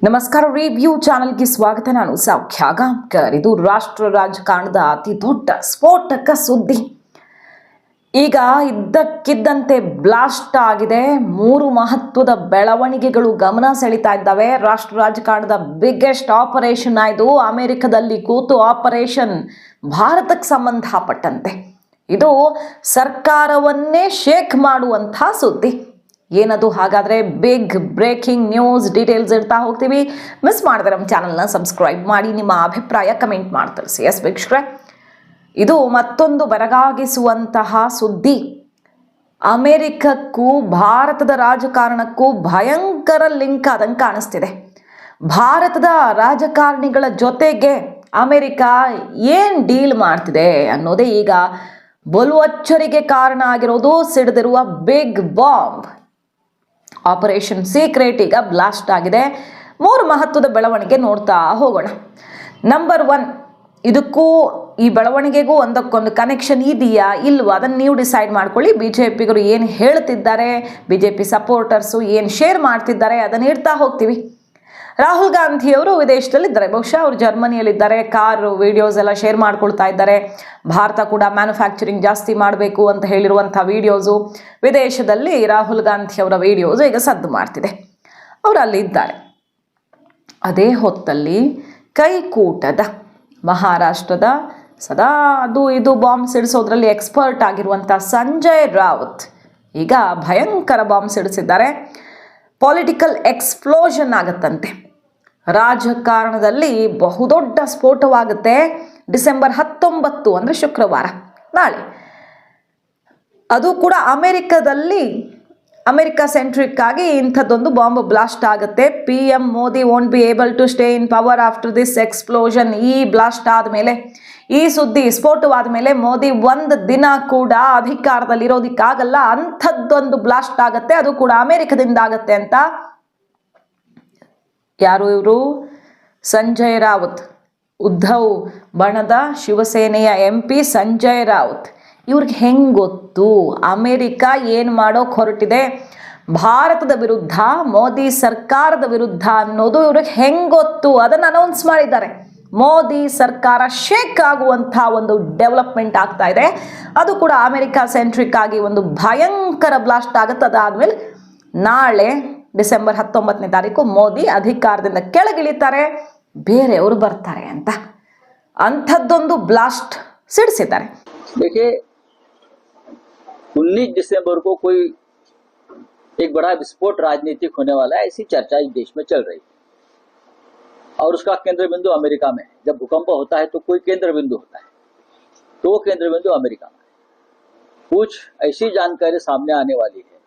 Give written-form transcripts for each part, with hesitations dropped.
ನಮಸ್ಕಾರ. ರಿವ್ಯೂ ಚಾನೆಲ್ಗೆ ಸ್ವಾಗತ. ನಾನು ಸೌಖ್ಯ ಗಾಂವ್ಕರ್. ಇದು ರಾಷ್ಟ್ರ ರಾಜಕಾರಣದ ಅತಿ ದೊಡ್ಡ ಸ್ಫೋಟಕ ಸುದ್ದಿ. ಈಗ ಇದ್ದಕ್ಕಿದ್ದಂತೆ ಬ್ಲಾಸ್ಟ್ ಆಗಿದೆ. 3 ಮಹತ್ವದ ಬೆಳವಣಿಗೆಗಳು ಗಮನ ಸೆಳೀತಾ ಇದ್ದಾವೆ. ರಾಷ್ಟ್ರ ರಾಜಕಾರಣದ ಬಿಗ್ಗೆಸ್ಟ್ ಆಪರೇಷನ್ ಆಯಿತು. ಅಮೆರಿಕದಲ್ಲಿ ಕೂತು ಆಪರೇಷನ್ ಭಾರತಕ್ಕೆ ಸಂಬಂಧಪಟ್ಟಂತೆ ಇದು ಸರ್ಕಾರವನ್ನೇ ಶೇಕ್ ಮಾಡುವಂಥ ಸುದ್ದಿ. ಏನದು ಹಾಗಾದರೆ? Big breaking news. ಡೀಟೇಲ್ಸ್ ಇಡ್ತಾ ಹೋಗ್ತೀವಿ. ಮಿಸ್ ಮಾಡಿದ್ರೆ ನಮ್ಮ ಚಾನಲ್ನ ಸಬ್ಸ್ಕ್ರೈಬ್ ಮಾಡಿ, ನಿಮ್ಮ ಅಭಿಪ್ರಾಯ ಕಮೆಂಟ್ ಮಾಡಿ ತಿಳಿಸಿ. ಎಸ್ ವೀಕ್ಷಕರೇ, ಇದು ಮತ್ತೊಂದು ಬೆರಗಾಗಿಸುವಂತಹ ಸುದ್ದಿ. ಅಮೆರಿಕಕ್ಕೂ ಭಾರತದ ರಾಜಕಾರಣಕ್ಕೂ ಭಯಂಕರ ಲಿಂಕ್ ಆದಂಗೆ ಕಾಣಿಸ್ತಿದೆ. ಭಾರತದ ರಾಜಕಾರಣಿಗಳ ಜೊತೆಗೆ ಅಮೆರಿಕ ಏನು ಡೀಲ್ ಮಾಡ್ತಿದೆ ಅನ್ನೋದೇ ಈಗ ಬಲು ಅಚ್ಚರಿಗೆ ಕಾರಣ ಆಗಿರೋದು. ಸಿಡಿದಿರುವ ಬಿಗ್ ಬಾಂಬ್ ಆಪರೇಷನ್ ಸೀಕ್ರೆಟ್ ಈಗ ಬ್ಲಾಸ್ಟ್ ಆಗಿದೆ. 3 ಮಹತ್ವದ ಬೆಳವಣಿಗೆ ನೋಡ್ತಾ ಹೋಗೋಣ. ನಂಬರ್ 1, ಇದಕ್ಕೂ ಈ ಬೆಳವಣಿಗೆಗೂ ಒಂದಕ್ಕೊಂದು ಕನೆಕ್ಷನ್ ಇದೆಯಾ ಇಲ್ವಾ ಅದನ್ನು ನೀವು ಡಿಸೈಡ್ ಮಾಡ್ಕೊಳ್ಳಿ. BJPಗರು ಏನು ಹೇಳ್ತಿದ್ದಾರೆ, BJP ಸಪೋರ್ಟರ್ಸು ಏನು ಶೇರ್ ಮಾಡ್ತಿದ್ದಾರೆ ಅದನ್ನು ಇಡ್ತಾ ಹೋಗ್ತೀವಿ. ರಾಹುಲ್ ಗಾಂಧಿಯವರು ವಿದೇಶದಲ್ಲಿದ್ದಾರೆ. ಬಹುಶಃ ಅವರು ಜರ್ಮನಿಯಲ್ಲಿದ್ದಾರೆ. ಕಾರು ವಿಡಿಯೋಸ್ ಎಲ್ಲ ಶೇರ್ ಮಾಡ್ಕೊಳ್ತಾ ಇದ್ದಾರೆ. ಭಾರತ ಕೂಡ ಮ್ಯಾನುಫ್ಯಾಕ್ಚರಿಂಗ್ ಜಾಸ್ತಿ ಮಾಡಬೇಕು ಅಂತ ಹೇಳಿರುವಂಥ ವಿಡಿಯೋಸು, ವಿದೇಶದಲ್ಲಿ ರಾಹುಲ್ ಗಾಂಧಿಯವರ ವಿಡಿಯೋಸು ಈಗ ಸದ್ದು ಮಾಡ್ತಿದೆ. ಅವರು ಅಲ್ಲಿದ್ದಾರೆ. ಅದೇ ಹೊತ್ತಲ್ಲಿ ಕೈಕೂಟದ ಮಹಾರಾಷ್ಟ್ರದ ಸದಾ ಅದು ಇದು ಬಾಂಬ್ ಸಿಡಿಸೋದ್ರಲ್ಲಿ ಎಕ್ಸ್ಪರ್ಟ್ ಆಗಿರುವಂಥ ಸಂಜಯ್ ರಾವತ್ ಈಗ ಭಯಂಕರ ಬಾಂಬ್ ಸಿಡಿಸಿದ್ದಾರೆ. ಪೊಲಿಟಿಕಲ್ ಎಕ್ಸ್ಪ್ಲೋಷನ್ ಆಗುತ್ತಂತೆ. ರಾಜಕಾರಣದಲ್ಲಿ ಬಹುದೊಡ್ಡ ಸ್ಫೋಟವಾಗುತ್ತೆ. ಡಿಸೆಂಬರ್ 19 ಅಂದರೆ ಶುಕ್ರವಾರ, ನಾಳೆ. ಅದು ಕೂಡ ಅಮೆರಿಕದಲ್ಲಿ, ಅಮೆರಿಕ ಸೆಂಟ್ರಿಕ್ ಆಗಿ ಇಂಥದ್ದೊಂದು ಬಾಂಬ್ ಬ್ಲಾಸ್ಟ್ ಆಗುತ್ತೆ. PM Modi won't be able to stay in power after this explosion. ಈ ಬ್ಲಾಸ್ಟ್ ಆದಮೇಲೆ, ಈ ಸುದ್ದಿ ಸ್ಫೋಟವಾದ ಮೇಲೆ ಮೋದಿ 1 ದಿನ ಕೂಡ ಅಧಿಕಾರದಲ್ಲಿರೋದಕ್ಕಾಗಲ್ಲ. ಅಂಥದ್ದೊಂದು ಬ್ಲಾಸ್ಟ್ ಆಗುತ್ತೆ. ಅದು ಕೂಡ ಅಮೆರಿಕದಿಂದ ಆಗುತ್ತೆ ಅಂತ ಯಾರು ಇವರು? ಸಂಜಯ್ ರಾವತ್, ಉದ್ಧವ್ ಬಣದ ಶಿವಸೇನೆಯ MP ಸಂಜಯ್ ರಾವತ್. ಇವ್ರಿಗೆ ಹೆಂಗೆ ಗೊತ್ತು ಅಮೆರಿಕ ಏನು ಮಾಡೋಕೆ ಹೊರಟಿದೆ ಭಾರತದ ವಿರುದ್ಧ, ಮೋದಿ ಸರ್ಕಾರದ ವಿರುದ್ಧ ಅನ್ನೋದು ಇವ್ರಿಗೆ ಹೆಂಗೆ ಗೊತ್ತು? ಅದನ್ನು ಅನೌನ್ಸ್ ಮಾಡಿದ್ದಾರೆ. ಮೋದಿ ಸರ್ಕಾರ ಶೇಕ್ ಆಗುವಂಥ ಒಂದು ಡೆವಲಪ್ಮೆಂಟ್ ಆಗ್ತಾ ಇದೆ. ಅದು ಕೂಡ ಅಮೆರಿಕ ಸೆಂಟ್ರಿಕ್ ಆಗಿ ಒಂದು ಭಯಂಕರ ಬ್ಲಾಸ್ಟ್ ಆಗುತ್ತೆ. ಅದಾದಮೇಲೆ ನಾಳೆ ಡಿಸೆಂಬರ್ 19ನೇ ತಾರೀಕು ಮೋದಿ ಅಧಿಕಾರದಿಂದ ಕೆಳಗಿಳಿತಾರೆ, ಬೇರೆಯವರು ಬರ್ತಾರೆ ಅಂತ ಅಂಥದ್ದೊಂದು ಬ್ಲಾಸ್ಟ್ ಸಿಡಿಸಿದ್ದಾರೆ. देखिए 19 दिसंबर को कोई एक बड़ा विस्फोट राजनीतिक होने वाला है, ऐसी चर्चा इस देश में चल रही है और उसका केंद्र बिंदु अमेरिका में है। जब भूकंप होता है तो कोई केंद्र बिंदु होता है, तो वो केंद्र बिंदु अमेरिका में है। कुछ ऐसी जानकारी सामने आने वाली है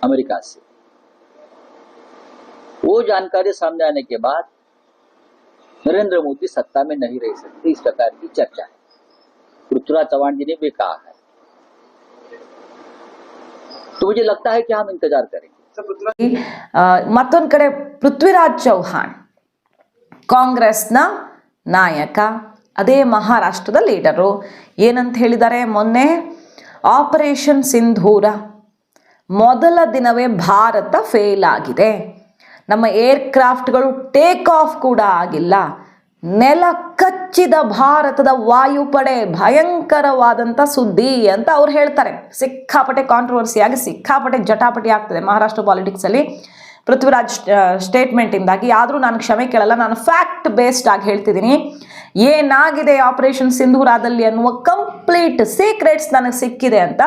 अमेरिका से। वो जानकारी सामने आने के बाद नरेंद्र मोदी सत्ता में नहीं रह सकते, इस प्रकार की चर्चा है। पृथ्वीराज चौहान जी ने भी कहा है। तो मुझे लगता है कि हम इंतजार करेंगे। ಮತ್ತೊಂದು ಕಡೆ ಪೃಥ್ವಿರಾಜ್ ಚೌಹಾಣ್ ಕಾಂಗ್ರೆಸ್ನ ನಾಯಕ, ಅದೇ ಮಹಾರಾಷ್ಟ್ರದ ಲೀಡರು ಏನಂತ ಹೇಳಿದ್ದಾರೆ? ಮೊನ್ನೆ ಆಪರೇಷನ್ ಸಿಂಧೂರ ಮೊದಲ ದಿನವೇ ಭಾರತ ಫೇಲ್ ಆಗಿದೆ, ನಮ್ಮ ಏರ್ಕ್ರಾಫ್ಟ್ಗಳು ಟೇಕ್ ಆಫ್ ಕೂಡ ಆಗಿಲ್ಲ, ನೆಲ ಕಚ್ಚಿದ ಭಾರತದ ವಾಯುಪಡೆ, ಭಯಂಕರವಾದಂಥ ಸುದ್ದಿ ಅಂತ ಅವ್ರು ಹೇಳ್ತಾರೆ. ಸಿಕ್ಕಾಪಟ್ಟೆ ಕಾಂಟ್ರವರ್ಸಿಯಾಗಿ ಸಿಕ್ಕಾಪಟ್ಟೆ ಜಟಾಪಟಿ ಆಗ್ತದೆ ಮಹಾರಾಷ್ಟ್ರ ಪಾಲಿಟಿಕ್ಸಲ್ಲಿ ಪೃಥ್ವಿರಾಜ್ ಸ್ಟೇಟ್ಮೆಂಟಿಂದಾಗಿ. ಆದರೂ ನಾನು ಕ್ಷಮೆ ಕೇಳಲ್ಲ, ನಾನು ಫ್ಯಾಕ್ಟ್ ಬೇಸ್ಡ್ ಆಗಿ ಹೇಳ್ತಿದ್ದೀನಿ. ಏನಾಗಿದೆ ಆಪರೇಷನ್ ಸಿಂಧೂರಾದಲ್ಲಿ ಅನ್ನುವ ಕಂಪ್ಲೀಟ್ ಸೀಕ್ರೆಟ್ಸ್ ನನಗೆ ಸಿಕ್ಕಿದೆ ಅಂತ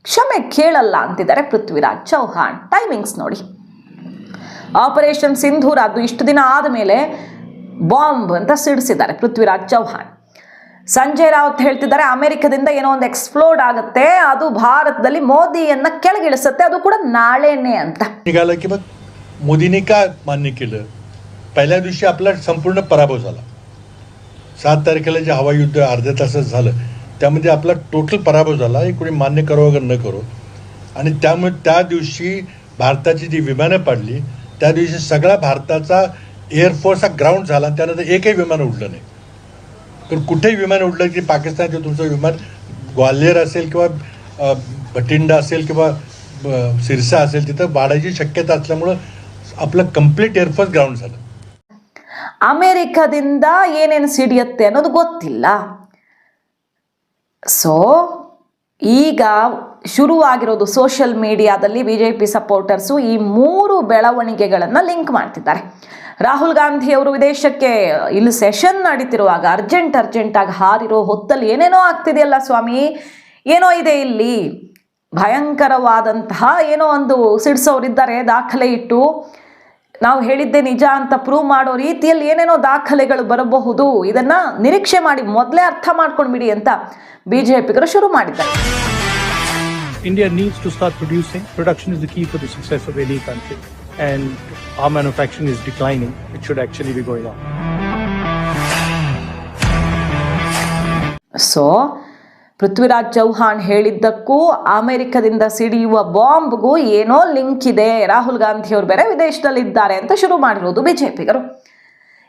ಕ್ಷಮೆ ಕೇಳಲ್ಲ ಅಂತಿದ್ದಾರೆ ಪೃಥ್ವಿರಾಜ್ ಚೌಹಾಣ್. ಟೈಮಿಂಗ್ಸ್ ನೋಡಿ, ಆಪರೇಷನ್ ಸಿಂಧೂರ ಅದು ಇಷ್ಟು ದಿನ ಆದಮೇಲೆ ಬಾಂಬ್ ಅಂತ ಸಿಡಿಸಿದ್ದಾರೆ ಪೃಥ್ವಿರಾಜ್ ಚೌಹಾಣ್. ಸಂಜಯ್ ರಾವತ್ ಹೇಳ್ತಿದ್ದಾರೆ ಅಮೆರಿಕದಿಂದ ಏನೋ ಒಂದು एक्सप्लोड ಆಗುತ್ತೆ, ಅದು ಭಾರತದಲ್ಲಿ ಮೋದಿಯನ್ನ ಕೆಳಗಿಳಿಸುತ್ತೆ, ಅದು ಕೂಡ ನಾಳೆನೇ ಅಂತ. निघालं की मग मोदींनी का मान्य केलं? पहिल्या दिवशी आपला संपूर्ण पराभव झाला. 7 तारखेला जे हवाई युद्ध अर्ध्या तासात झालं त्यामध्ये आपला टोटल पराभव झाला. हे कोणी मान्य करो वगैरे न करो. आणि त्यामुळे त्या दिवशी भारताची जी विमानं पडली त्या दिवशी सगळा भारताचा एअरफोर्स हा ग्राउंड झाला. त्यानंतर एकही विमान उडलं नाही. तर कुठेही विमान उडलं की पाकिस्तानचं तुमचं विमान ग्वाल्हेर असेल किंवा भटिंडा असेल किंवा सिरसा असेल तिथं वाढायची शक्यता असल्यामुळं आपलं कंप्लीट एअरफोर्स ग्राउंड झालं. ಅಮೆರಿಕದಿಂದ ಏನೇನು ಸಿಡಿಯುತ್ತೆ ಅನ್ನೋದು ಗೊತ್ತಿಲ್ಲ. ಸೊ ಈಗ ಶುರುವಾಗಿರೋದು ಸೋಷಿಯಲ್ ಮೀಡಿಯಾದಲ್ಲಿ BJP ಸಪೋರ್ಟರ್ಸು ಈ 3 ಬೆಳವಣಿಗೆಗಳನ್ನು ಲಿಂಕ್ ಮಾಡ್ತಿದ್ದಾರೆ. ರಾಹುಲ್ ಗಾಂಧಿ ಅವರು ವಿದೇಶಕ್ಕೆ ಇಲ್ಲಿ ಸೆಷನ್ ನಡೀತಿರುವಾಗ ಅರ್ಜೆಂಟಾಗಿ ಹಾರಿರೋ ಹೊತ್ತಲ್ಲಿ ಏನೇನೋ ಆಗ್ತಿದೆಯಲ್ಲ ಸ್ವಾಮಿ, ಏನೋ ಇದೆ ಇಲ್ಲಿ, ಭಯಂಕರವಾದಂತಹ ಏನೋ ಒಂದು ಸಿಡಿಸೋರಿದ್ದಾರೆ, ದಾಖಲೆ ಇಟ್ಟು ನಾವು ಹೇಳಿದ್ದೆ ನಿಜ ಅಂತ ಪ್ರೂವ್ ಮಾಡೋ ರೀತಿಯಲ್ಲಿ ಏನೇನೋ ದಾಖಲೆಗಳು ಬರಬಹುದು, ಇದನ್ನ ನಿರೀಕ್ಷೆ ಮಾಡಿ ಮೊದಲೇ ಅರ್ಥ ಮಾಡ್ಕೊಂಡ್ಬಿಡಿ ಅಂತ ಬಿಜೆಪಿಗರು ಶುರು ಮಾಡಿದ್ದಾರೆ. India needs to start producing. Production is the key for the success of any country, and our manufacturing is declining. It should actually be going up. So Prithviraj Chauhan ಹೇಳಿದ್ದಕ್ಕೂ ಅಮೆರಿಕದಿಂದ ಸಿಡಿಯುವ ಬಾಂಬ್ಗೂ ಏನೋ ಲಿಂಕ್ ಇದೆ, ರಾಹುಲ್ ಗಾಂಧಿ ಅವರು ಬೇರೆ ವಿದೇಶದಲ್ಲಿದ್ದಾರೆ ಅಂತ ಶುರು ಮಾಡಿರೋದು ಬಿಜೆಪಿಗರು.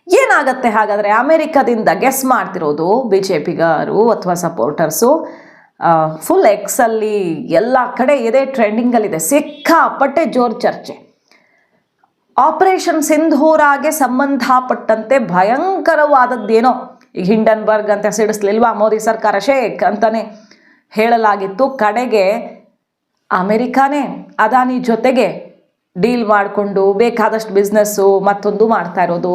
ಏನಾಗತ್ತೆ ಹಾಗಾದರೆ ಅಮೆರಿಕದಿಂದ ಗೆಸ್ ಮಾಡ್ತಿರೋದು ಬಿಜೆಪಿಗರು ಅಥವಾ ಸಪೋರ್ಟರ್ಸು. ಫುಲ್ ಎಕ್ಸಲ್ಲಿ ಎಲ್ಲ ಕಡೆ ಇದೇ ಟ್ರೆಂಡಿಂಗಲ್ಲಿದೆ, ಸಿಕ್ಕಾಪಟ್ಟೆ ಜೋರು ಚರ್ಚೆ. ಆಪರೇಷನ್ ಸಿಂಧೂರಾಗೆ ಸಂಬಂಧಪಟ್ಟಂತೆ ಭಯಂಕರವಾದದ್ದೇನೋ ಈಗ ಹಿಂಡನ್ಬರ್ಗ್ ಅಂತ ಸಿಡಿಸ್ಲಿಲ್ವಾ ಮೋದಿ ಸರ್ಕಾರ, ಶೇಕ್ ಅಂತಾನೆ ಹೇಳಲಾಗಿತ್ತು. ಕಡೆಗೆ ಅಮೆರಿಕಾನೇ ಅದಾನಿ ಜೊತೆಗೆ ಡೀಲ್ ಮಾಡಿಕೊಂಡು ಬೇಕಾದಷ್ಟು ಬಿಸ್ನೆಸ್ಸು ಮತ್ತೊಂದು ಮಾಡ್ತಾ ಇರೋದು.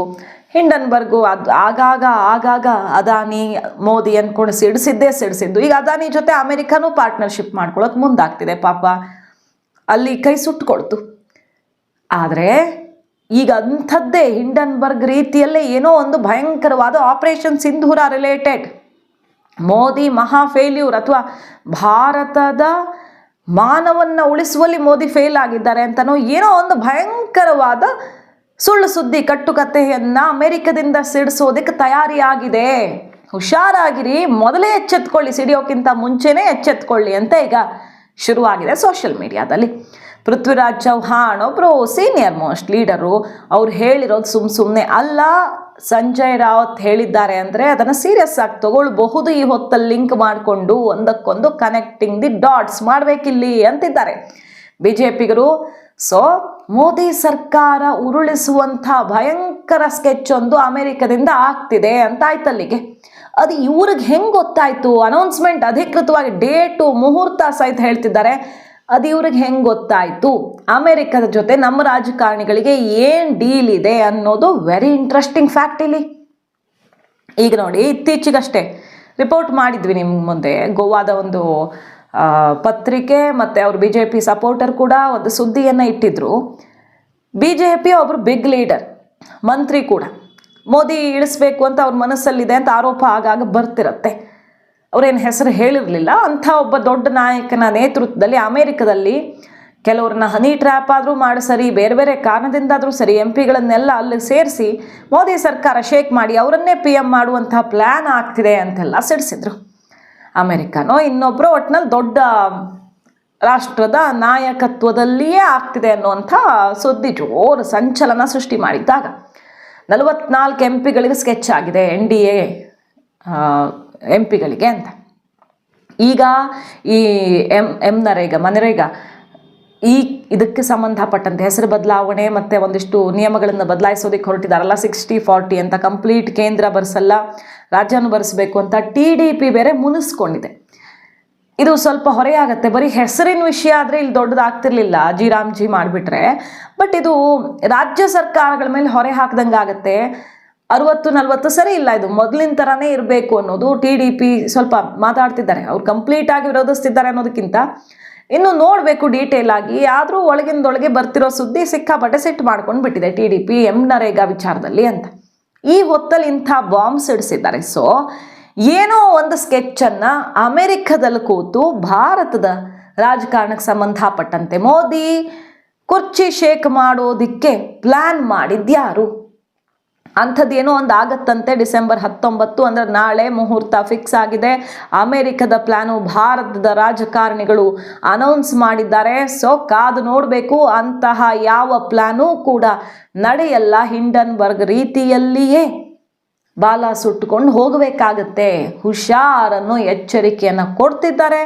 ಹಿಂಡನ್ಬರ್ಗು ಅದು ಆಗಾಗ ಅದಾನಿ ಮೋದಿ ಅಂದ್ಕೊಂಡು ಸಿಡಿಸಿದ್ದು. ಈಗ ಅದಾನಿ ಜೊತೆ ಅಮೆರಿಕಾನೂ ಪಾರ್ಟ್ನರ್ಶಿಪ್ ಮಾಡ್ಕೊಳ್ಳೋಕೆ ಮುಂದಾಗ್ತಿದೆ. ಪಾಪ ಅಲ್ಲಿ ಕೈ ಸುಟ್ಕೊಳ್ತು. ಆದರೆ ಈಗ ಅಂಥದ್ದೇ ಹಿಂಡನ್ಬರ್ಗ್ ರೀತಿಯಲ್ಲೇ ಏನೋ ಒಂದು ಭಯಂಕರವಾದ ಆಪರೇಷನ್ ಸಿಂಧೂರ ರಿಲೇಟೆಡ್ ಮೋದಿ ಮಹಾ ಫೇಲ್ಯೂರ್ ಅಥವಾ ಭಾರತದ ಮಾನವನ್ನ ಉಳಿಸುವಲ್ಲಿ ಮೋದಿ ಫೇಲ್ ಆಗಿದ್ದಾರೆ ಅಂತನೋ ಏನೋ ಒಂದು ಭಯಂಕರವಾದ ಸುಳ್ಳು ಸುದ್ದಿ ಕಟ್ಟುಕತೆಯನ್ನು ಅಮೆರಿಕದಿಂದ ಸಿಡಿಸೋದಕ್ಕೆ ತಯಾರಿಯಾಗಿದೆ. ಹುಷಾರಾಗಿರಿ, ಮೊದಲೇ ಎಚ್ಚೆತ್ಕೊಳ್ಳಿ, ಸಿಡಿಯೋಕ್ಕಿಂತ ಮುಂಚೆನೇ ಎಚ್ಚೆತ್ಕೊಳ್ಳಿ ಅಂತ ಈಗ ಶುರುವಾಗಿದೆ ಸೋಷಿಯಲ್ ಮೀಡಿಯಾದಲ್ಲಿ. ಪೃಥ್ವಿರಾಜ್ ಚೌಹಾಣ್ ಒಬ್ಬರು ಸೀನಿಯರ್ ಮೋಸ್ಟ್ ಲೀಡರು, ಅವ್ರು ಹೇಳಿರೋದು ಸುಮ್ಮನೆ ಅಲ್ಲ. ಸಂಜಯ್ ರಾವತ್ ಹೇಳಿದ್ದಾರೆ ಅಂದರೆ ಅದನ್ನು ಸೀರಿಯಸ್ ಆಗಿ ತಗೊಳ್ಬಹುದು. ಈ ಹೊತ್ತಲ್ಲಿ ಲಿಂಕ್ ಮಾಡಿಕೊಂಡು ಒಂದಕ್ಕೊಂದು ಕನೆಕ್ಟಿಂಗ್ ದಿ ಡಾಟ್ಸ್ ಮಾಡಬೇಕಿಲ್ಲಿ ಅಂತಿದ್ದಾರೆ ಬಿಜೆಪಿಗರು. ಸೊ ಮೋದಿ ಸರ್ಕಾರ ಉರುಳಿಸುವಂಥ ಭಯಂಕರ ಸ್ಕೆಚ್ ಒಂದು ಅಮೆರಿಕದಿಂದ ಆಗ್ತಿದೆ ಅಂತ ಆಯ್ತಲ್ಲಿಗೆ. ಅದು ಇವ್ರಿಗೆ ಹೆಂಗೆ ಗೊತ್ತಾಯಿತು? ಅನೌನ್ಸ್ಮೆಂಟ್ ಅಧಿಕೃತವಾಗಿ ಡೇಟು ಮುಹೂರ್ತ ಸಹಿತ ಹೇಳ್ತಿದ್ದಾರೆ. ಅದು ಇವ್ರಿಗೆ ಹೆಂಗೆ ಗೊತ್ತಾಯಿತು? ಅಮೆರಿಕದ ಜೊತೆ ನಮ್ಮ ರಾಜಕಾರಣಿಗಳಿಗೆ ಏನು ಡೀಲ್ ಇದೆ ಅನ್ನೋದು ವೆರಿ ಇಂಟ್ರೆಸ್ಟಿಂಗ್ ಫ್ಯಾಕ್ಟ್ ಇಲ್ಲಿ. ಈಗ ನೋಡಿ, ಇತ್ತೀಚೆಗಷ್ಟೇ ರಿಪೋರ್ಟ್ ಮಾಡಿದ್ವಿ ನಿಮ್ಮ ಮುಂದೆ, ಗೋವಾದ ಒಂದು ಪತ್ರಿಕೆ ಮತ್ತು ಅವರು BJP ಸಪೋರ್ಟರ್ ಕೂಡ ಒಂದು ಸುದ್ದಿಯನ್ನು ಇಟ್ಟಿದ್ರು. BJP ಒಬ್ಬರು ಬಿಗ್ ಲೀಡರ್, ಮಂತ್ರಿ ಕೂಡ, ಮೋದಿ ಇಳಿಸ್ಬೇಕು ಅಂತ ಅವ್ರ ಮನಸ್ಸಲ್ಲಿದೆ ಅಂತ ಆರೋಪ ಆಗಾಗ ಬರ್ತಿರತ್ತೆ. ಅವರೇನು ಹೆಸರು ಹೇಳಿರಲಿಲ್ಲ. ಅಂಥ ಒಬ್ಬ ದೊಡ್ಡ ನಾಯಕನ ನೇತೃತ್ವದಲ್ಲಿ ಅಮೇರಿಕದಲ್ಲಿ ಕೆಲವ್ರನ್ನ ಹನಿ ಟ್ರ್ಯಾಪ್ ಆದರೂ ಮಾಡಿ ಸರಿ, ಬೇರೆ ಬೇರೆ ಕಾರಣದಿಂದಾದರೂ ಸರಿ, MP ಗಳನ್ನೆಲ್ಲ ಅಲ್ಲಿ ಸೇರಿಸಿ ಮೋದಿ ಸರ್ಕಾರ ಶೇಕ್ ಮಾಡಿ ಅವರನ್ನೇ PM ಮಾಡುವಂಥ ಪ್ಲ್ಯಾನ್ ಆಗ್ತಿದೆ ಅಂತೆಲ್ಲ ಸಿಡಿಸಿದ್ರು. ಅಮೆರಿಕನೋ ಇನ್ನೊಬ್ಬರು ಒಟ್ಟಿನಲ್ಲಿ ದೊಡ್ಡ ರಾಷ್ಟ್ರದ ನಾಯಕತ್ವದಲ್ಲಿಯೇ ಆಗ್ತಿದೆ ಅನ್ನುವಂಥ ಸುದ್ದಿ ಜೋರು ಸಂಚಲನ ಸೃಷ್ಟಿ ಮಾಡಿದ್ದಾಗ 44 MP ಗಳಿಗೆ ಸ್ಕೆಚ್ ಆಗಿದೆ, NDA MP ಗಳಿಗೆ ಅಂತ. ಈಗ ಈ ಮನರೇಗಾ ಇದಕ್ಕೆ ಸಂಬಂಧಪಟ್ಟಂತೆ ಹೆಸರು ಬದಲಾವಣೆ ಮತ್ತು ಒಂದಿಷ್ಟು ನಿಯಮಗಳನ್ನು ಬದಲಾಯಿಸೋದಕ್ಕೆ ಹೊರಟಿದ್ದಾರಲ್ಲ, 60-40 ಅಂತ, ಕಂಪ್ಲೀಟ್ ಕೇಂದ್ರ ಭರಿಸಲ್ಲ ರಾಜ್ಯನೂ ಭರಿಸಬೇಕು ಅಂತ TDP ಬೇರೆ ಮುನಿಸ್ಕೊಂಡಿದೆ. ಇದು ಸ್ವಲ್ಪ ಹೊರೆಯಾಗತ್ತೆ. ಬರೀ ಹೆಸರಿನ ವಿಷಯ ಆದರೆ ಇಲ್ಲಿ ದೊಡ್ಡದಾಗ್ತಿರ್ಲಿಲ್ಲ, ಜಿ ಮಾಡಿಬಿಟ್ರೆ. ಬಟ್ ಇದು ರಾಜ್ಯ ಸರ್ಕಾರಗಳ ಮೇಲೆ ಹೊರೆ ಹಾಕ್ದಂಗೆ ಆಗುತ್ತೆ. 60-40 ಸರಿ ಇಲ್ಲ, ಇದು ಮೊದಲಿನ ಥರನೇ ಇರಬೇಕು ಅನ್ನೋದು TDP ಸ್ವಲ್ಪ ಮಾತಾಡ್ತಿದ್ದಾರೆ. ಅವ್ರು ಕಂಪ್ಲೀಟಾಗಿ ವಿರೋಧಿಸ್ತಿದ್ದಾರೆ ಅನ್ನೋದಕ್ಕಿಂತ ಇನ್ನು ನೋಡಬೇಕು ಡೀಟೇಲ್ ಆಗಿ. ಆದರೂ ಒಳಗಿಂದೊಳಗೆ ಬರ್ತಿರೋ ಸುದ್ದಿ ಸಿಕ್ಕಾಪಟ್ಟೆ ಸಿಟ್ಟು ಮಾಡ್ಕೊಂಡು ಬಿಟ್ಟಿದೆ TDP ನರೇಗಾ ವಿಚಾರದಲ್ಲಿ ಅಂತ. ಈ ಹೊತ್ತಲ್ಲಿ ಇಂಥ ಬಾಂಬ್ ಸಿಡಿಸಿದ್ದಾರೆ. ಸೊ ಏನೋ ಒಂದು ಸ್ಕೆಚ್ಚನ್ನು ಅಮೆರಿಕದಲ್ಲಿ ಕೂತು ಭಾರತದ ರಾಜಕಾರಣಕ್ಕೆ ಸಂಬಂಧಪಟ್ಟಂತೆ ಮೋದಿ ಕುರ್ಚಿ ಶೇಕ್ ಮಾಡೋದಿಕ್ಕೆ ಪ್ಲ್ಯಾನ್ ಮಾಡಿದ್ಯಾರು? ಅಂಥದ್ದೇನೋ ಒಂದು ಆಗತ್ತಂತೆ. ಡಿಸೆಂಬರ್ 19 ಅಂದರೆ ನಾಳೆ ಮುಹೂರ್ತ ಫಿಕ್ಸ್ ಆಗಿದೆ. ಅಮೆರಿಕದ ಪ್ಲ್ಯಾನು ಭಾರತದ ರಾಜಕಾರಣಿಗಳು ಅನೌನ್ಸ್ ಮಾಡಿದ್ದಾರೆ. ಸೊ ಕಾದು ನೋಡಬೇಕು. ಅಂತಹ ಯಾವ ಪ್ಲ್ಯಾನೂ ಕೂಡ ನಡೆಯಲ್ಲ. ಹಿಂಡನ್ಬರ್ಗ್ ರೀತಿಯಲ್ಲಿಯೇ ಬಾಲ ಸುಟ್ಟುಕೊಂಡು ಹೋಗಬೇಕಾಗತ್ತೆ. ಹುಷಾರನ್ನು ಎಚ್ಚರಿಕೆಯನ್ನು ಕೊಡ್ತಿದ್ದಾರೆ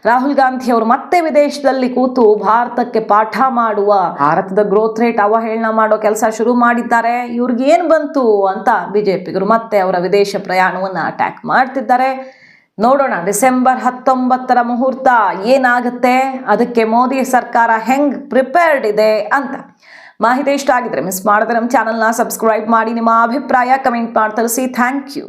ರಾಹುಲ್ ಗಾಂಧಿ ಅವರು ಮತ್ತೆ ವಿದೇಶದಲ್ಲಿ ಕೂತು ಭಾರತಕ್ಕೆ ಪಾಠ ಮಾಡುವ, ಭಾರತದ ಗ್ರೋತ್ ರೇಟ್ ಅವಹೇಳನ ಮಾಡೋ ಕೆಲಸ ಶುರು ಮಾಡಿದ್ದಾರೆ. ಇವ್ರಿಗೆ ಏನ್ ಬಂತು ಅಂತ ಬಿಜೆಪಿಗರು ಮತ್ತೆ ಅವರ ವಿದೇಶ ಪ್ರಯಾಣವನ್ನ ಅಟ್ಯಾಕ್ ಮಾಡ್ತಿದ್ದಾರೆ. ನೋಡೋಣ ಡಿಸೆಂಬರ್ 19 ಮುಹೂರ್ತ ಏನಾಗುತ್ತೆ, ಅದಕ್ಕೆ ಮೋದಿ ಸರ್ಕಾರ ಹೆಂಗ್ ಪ್ರಿಪೇರ್ಡ್ ಇದೆ ಅಂತ. ಮಾಹಿತಿ ಇಷ್ಟ ಆಗಿದ್ರೆ ಮಿಸ್ ಮಾಡಿದ್ರೆ ನಮ್ಮ ಚಾನಲ್ನ ಸಬ್ಸ್ಕ್ರೈಬ್ ಮಾಡಿ, ನಿಮ್ಮ ಅಭಿಪ್ರಾಯ ಕಮೆಂಟ್ ಮಾಡಿ ತಿಳಿಸಿ. Thank you.